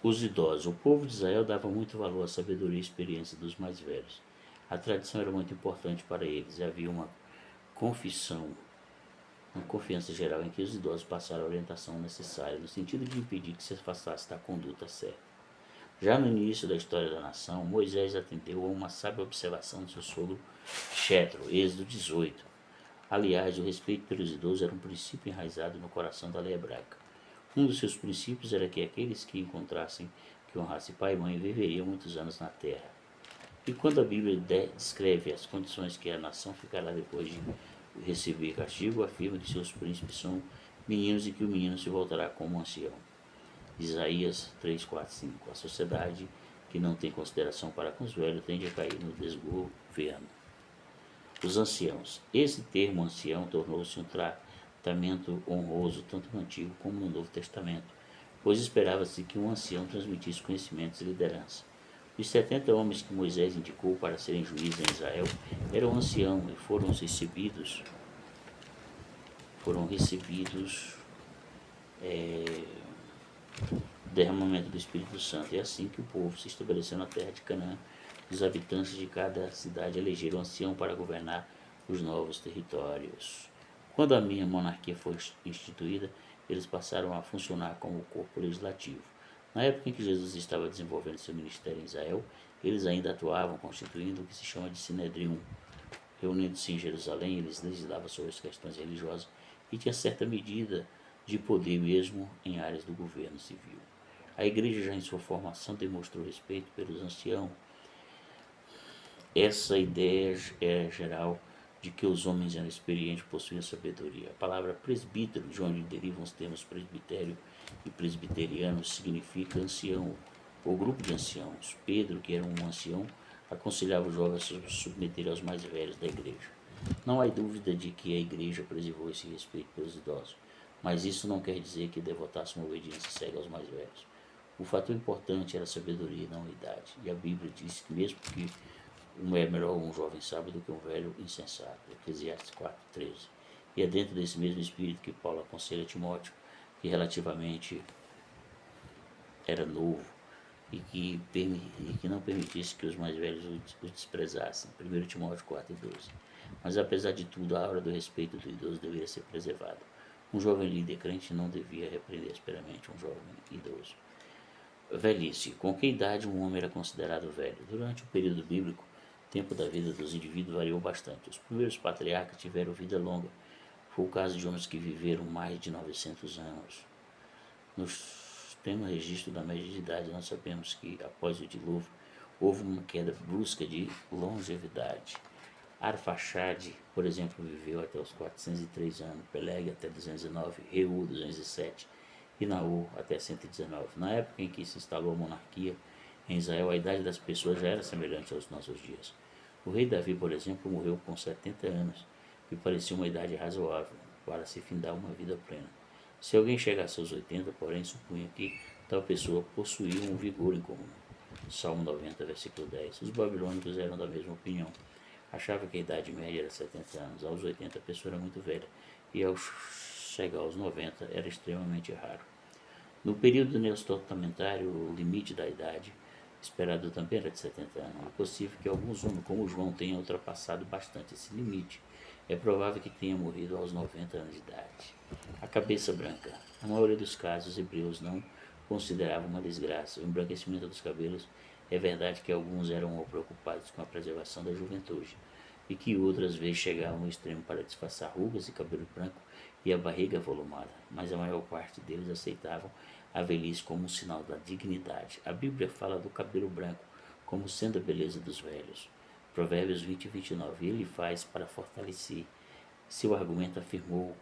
Os idosos. O povo de Israel dava muito valor à sabedoria e experiência dos mais velhos. A tradição era muito importante para eles e havia confissão, uma confiança geral em que os idosos passaram a orientação necessária no sentido de impedir que se afastasse da conduta certa. Já no início da história da nação, Moisés atendeu a uma sábia observação de seu sogro Jetro, Êxodo 18. Aliás, o respeito pelos idosos era um princípio enraizado no coração da lei hebraica. Um dos seus princípios era que aqueles que encontrassem que honrassem pai e mãe viveriam muitos anos na terra. E quando a Bíblia descreve as condições que a nação ficará depois de receber castigo, afirma que seus príncipes são meninos e que o menino se voltará como ancião. Isaías 3, 4, 5. A sociedade que não tem consideração para com os velhos tende a cair no desgoverno. Os anciãos. Esse termo ancião tornou-se um tratamento honroso tanto no Antigo como no Novo Testamento, pois esperava-se que um ancião transmitisse conhecimentos e liderança. Os 70 homens que Moisés indicou para serem juízes em Israel eram anciãos e foram recebidos derramamento do Espírito Santo. É assim que o povo se estabeleceu na terra de Canaã. Os habitantes de cada cidade elegeram ancião para governar os novos territórios. Quando a minha monarquia foi instituída, eles passaram a funcionar como o corpo legislativo. Na época em que Jesus estava desenvolvendo seu ministério em Israel, eles ainda atuavam constituindo o que se chama de Sinedrium. Reunindo-se em Jerusalém, eles legislavam sobre as questões religiosas e tinha certa medida de poder mesmo em áreas do governo civil. A igreja já em sua formação demonstrou respeito pelos anciãos. Essa ideia é geral de que os homens eram experientes e possuíam sabedoria. A palavra presbítero, de onde derivam os termos presbitério e presbiteriano, significa ancião ou grupo de anciãos. Pedro, que era um ancião, aconselhava os jovens a se submeter aos mais velhos da igreja. Não há dúvida de que a igreja preservou esse respeito pelos idosos, mas isso não quer dizer que devotasse uma obediência cega aos mais velhos. O fator importante era a sabedoria e não a idade. E a Bíblia diz que mesmo que é melhor um jovem sábio do que um velho insensato. Eclesiastes 4:13. E é dentro desse mesmo espírito que Paulo aconselha Timóteo, que relativamente era novo e que não permitisse que os mais velhos o desprezassem. 1 Timóteo 4:12. Mas apesar de tudo, a aura do respeito do idoso deveria ser preservada. Um jovem líder crente não devia repreender asperamente um jovem idoso. Velhice. Com que idade um homem era considerado velho? Durante o período bíblico, o tempo da vida dos indivíduos variou bastante. Os primeiros patriarcas tiveram vida longa. Foi o caso de homens que viveram mais de 900 anos. Nos temos registro da média de idade, nós sabemos que após o dilúvio houve uma queda brusca de longevidade. Arfaxade, por exemplo, viveu até os 403 anos, Peleg até 209, Reu 207 e Naú até 119. Na época em que se instalou a monarquia em Israel, a idade das pessoas já era semelhante aos nossos dias. O rei Davi, por exemplo, morreu com 70 anos, que parecia uma idade razoável para se findar uma vida plena. Se alguém chegasse aos 80, porém, supunha que tal pessoa possuía um vigor incomum. Salmo 90, versículo 10. Os babilônicos eram da mesma opinião. Achavam que a idade média era 70 anos. Aos 80 a pessoa era muito velha e ao chegar aos 90 era extremamente raro. No período neotestamentário, o limite da idade esperado também era de 70 anos. É possível que alguns homens, como João, tenham ultrapassado bastante esse limite. É provável que tenha morrido aos 90 anos de idade. A cabeça branca. Na maioria dos casos, os hebreus não consideravam uma desgraça. O embranquecimento dos cabelos é verdade que alguns eram preocupados com a preservação da juventude e que outras vezes chegavam ao extremo para disfarçar rugas e cabelo branco e a barriga volumada, mas a maior parte deles aceitavam a velhice como um sinal da dignidade. A Bíblia fala do cabelo branco como sendo a beleza dos velhos. Provérbios 20 e 29. Ele faz para fortalecer. Seu argumento afirmou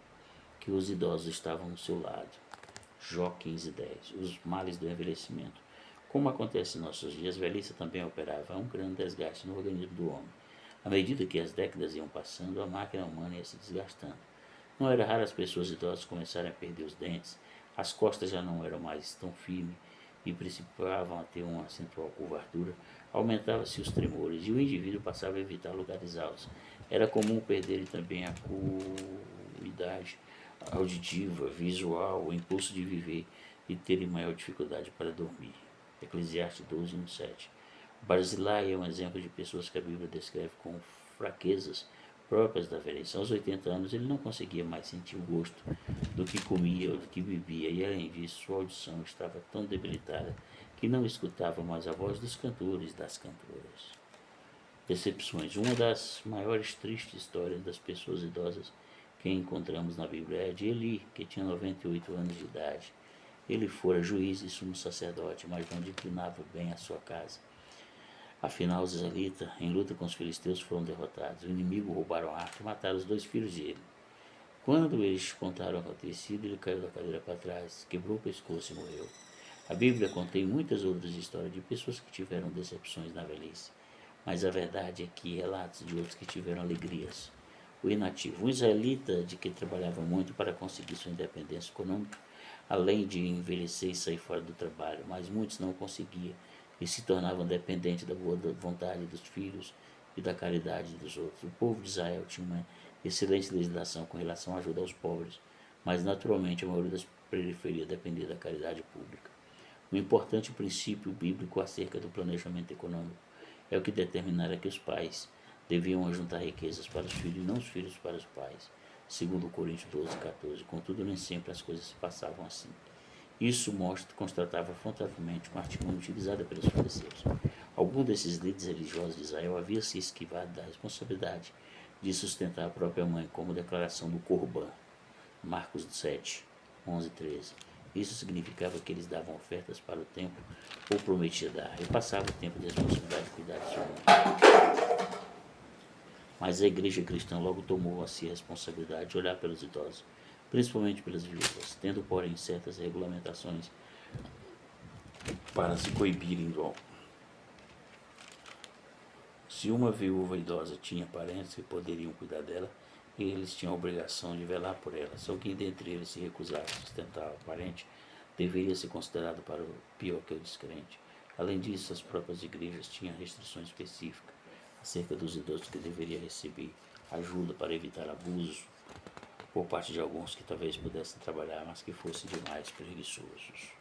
que os idosos estavam no seu lado. Jó 15:10. Os males do envelhecimento. Como acontece em nossos dias, a velhice também operava um grande desgaste no organismo do homem. À medida que as décadas iam passando, a máquina humana ia se desgastando. Não era raro as pessoas idosas começarem a perder os dentes, as costas já não eram mais tão firmes e principiavam a ter uma acentual curvatura, aumentava-se os tremores e o indivíduo passava a evitar lugares altos. Era comum perderem também a acuidade auditiva, visual, o impulso de viver e terem maior dificuldade para dormir. Eclesiastes 12, 1, 7. Barzilai é um exemplo de pessoas que a Bíblia descreve com fraquezas próprias da velhice. Aos 80 anos ele não conseguia mais sentir o gosto do que comia ou do que bebia, e além disso sua audição estava tão debilitada que não escutava mais a voz dos cantores e das cantoras. Decepções. Uma das maiores tristes histórias das pessoas idosas que encontramos na Bíblia é a de Eli, que tinha 98 anos de idade. Ele fora juiz e sumo sacerdote, mas não declinava bem a sua casa. Afinal, os israelitas, em luta com os filisteus, foram derrotados. O inimigo roubaram a arca e mataram os 2 filhos dele. Quando eles contaram o acontecido, ele caiu da cadeira para trás, quebrou o pescoço e morreu. A Bíblia contém muitas outras histórias de pessoas que tiveram decepções na velhice, mas a verdade é que relatos de outros que tiveram alegrias. O inativo, um israelita de que trabalhava muito para conseguir sua independência econômica, além de envelhecer e sair fora do trabalho, mas muitos não conseguiam e se tornavam dependentes da boa vontade dos filhos e da caridade dos outros. O povo de Israel tinha uma excelente legislação com relação à ajuda aos pobres, mas naturalmente a maioria das periferias dependia da caridade pública. Um importante princípio bíblico acerca do planejamento econômico é o que determinara que os pais deviam ajuntar riquezas para os filhos e não os filhos para os pais, segundo Coríntios 12, 14. Contudo, nem sempre as coisas se passavam assim. Isso constatava frontalmente com a artimanha utilizada pelos fariseus. Algum desses líderes religiosos de Israel havia se esquivado da responsabilidade de sustentar a própria mãe, como declaração do Corban, Marcos 7, 11, 13. Isso significava que eles davam ofertas para o templo ou prometiam dar, e passavam o tempo de responsabilidade de cuidar de sua mãe. Mas a igreja cristã logo tomou a si a responsabilidade de olhar pelos idosos, principalmente pelas viúvas, tendo, porém, certas regulamentações para se coibirem do. Se uma viúva idosa tinha parentes que poderiam cuidar dela, eles tinham a obrigação de velar por ela. Se alguém dentre eles se recusasse a sustentar o parente, deveria ser considerado para o pior que o descrente. Além disso, as próprias igrejas tinham restrições específicas acerca dos idosos que deveriam receber ajuda para evitar abuso por parte de alguns que talvez pudessem trabalhar, mas que fossem demais preguiçosos.